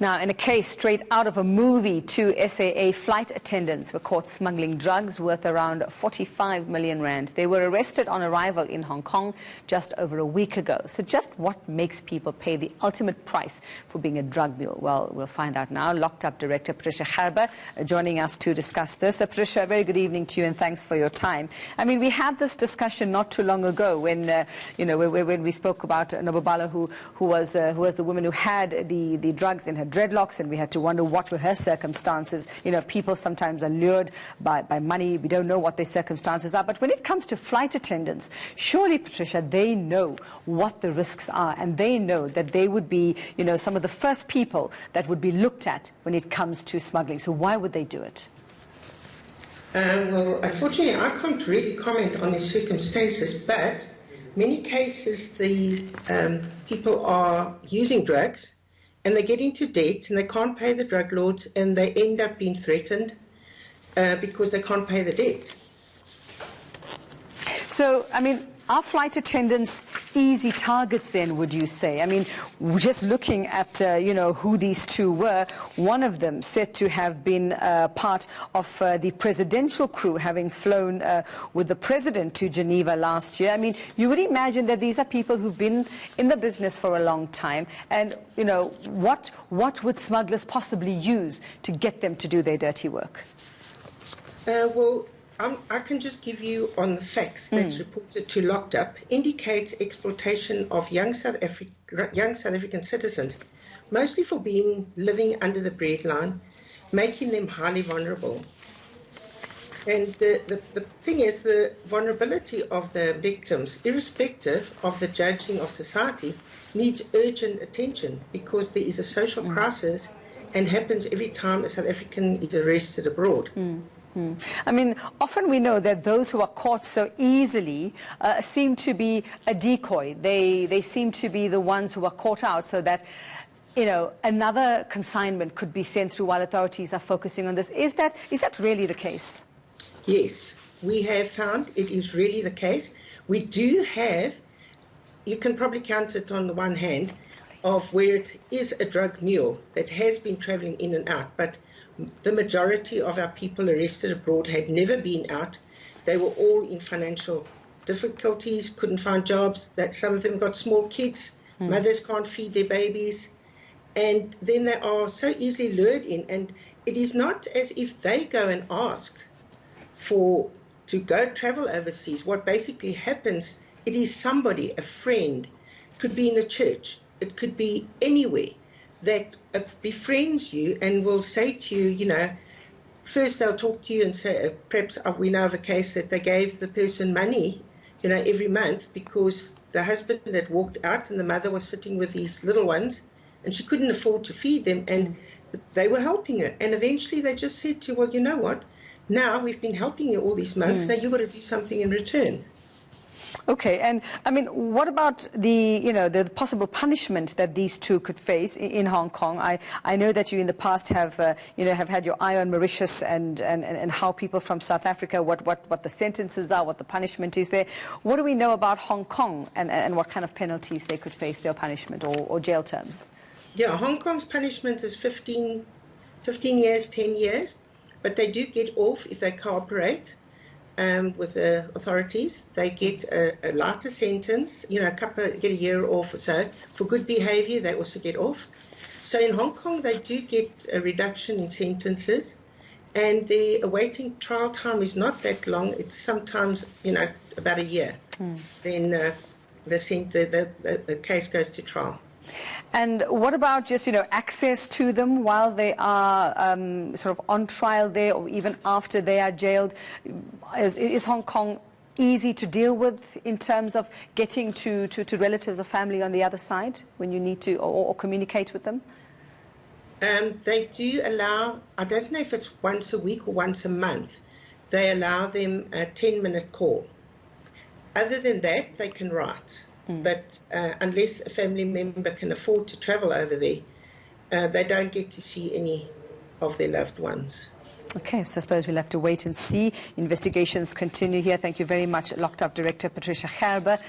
Now, in a case straight out of a movie, two SAA flight attendants were caught smuggling drugs worth around 45 million rand. They were arrested on arrival in Hong Kong just over a week ago. So just what makes people pay the ultimate price for being a drug mule? Well, we'll find out now. Locked Up Director Patricia Gerber joining us to discuss this. Patricia, very good evening to you and thanks for your time. I mean, we had this discussion not too long ago when, when we spoke about Nobubala, who was the woman who had the drugs in her dreadlocks, and we had to wonder what were her circumstances. You know, people sometimes are lured by money. We don't know what their circumstances are. But when it comes to flight attendants, surely, Patricia, they know what the risks are, and they know that they would be, some of the first people that would be looked at when it comes to smuggling. So why would they do it? Well, unfortunately, I can't really comment on the circumstances, but many cases the people are using drugs and they get into debt and they can't pay the drug lords and they end up being threatened because they can't pay the debt. So, I mean, are flight attendants easy targets then, would you say? I mean, just looking at, who these two were, one of them said to have been part of the presidential crew, having flown with the president to Geneva last year. I mean, you would imagine that these are people who've been in the business for a long time. And, what would smugglers possibly use to get them to do their dirty work? I can just give you on the facts that's reported to Locked Up indicates exploitation of young South African citizens, mostly for living under the breadline, making them highly vulnerable. And the thing is, the vulnerability of the victims, irrespective of the judging of society, needs urgent attention because there is a social crisis and happens every time a South African is arrested abroad. I mean, often we know that those who are caught so easily seem to be a decoy. They seem to be the ones who are caught out so that, another consignment could be sent through while authorities are focusing on this. Is that really the case? Yes, we have found it is really the case. We do have, you can probably count it on the one hand, of where it is a drug mule that has been travelling in and out, but the majority of our people arrested abroad had never been out. They were all in financial difficulties, couldn't find jobs. That some of them got small kids. Mothers can't feed their babies. And then they are so easily lured in. And it is not as if they go and ask to go travel overseas. What basically happens, it is somebody, a friend, could be in a church, it could be anywhere, that befriends you and will say to you, first they'll talk to you and say, perhaps we know of a case that they gave the person money, every month because the husband had walked out and the mother was sitting with these little ones and she couldn't afford to feed them and they were helping her. And eventually they just said to her, well, you know what, now we've been helping you all these months, now you've got to do something in return. Okay, and I mean, what about the possible punishment that these two could face in Hong Kong? I know that you in the past have have had your eye on Mauritius and how people from South Africa, what the sentences are, what the punishment is there. What do we know about Hong Kong and what kind of penalties they could face, their punishment or jail terms? Yeah, Hong Kong's punishment is 15 years, 10 years, but they do get off if they cooperate with the authorities. They get a lighter sentence, get a year off or so. For good behaviour, they also get off. So in Hong Kong, they do get a reduction in sentences, and the awaiting trial time is not that long. It's sometimes, about a year. Then the case goes to trial. And what about just, access to them while they are sort of on trial there or even after they are jailed? Is Hong Kong easy to deal with in terms of getting to relatives or family on the other side when you need to or communicate with them? They do allow, I don't know if it's once a week or once a month, they allow them a 10-minute call. Other than that, they can write. But unless a family member can afford to travel over there, they don't get to see any of their loved ones. Okay, so I suppose we'll have to wait and see. Investigations continue here. Thank you very much, Locked Up Director Patricia Gerber.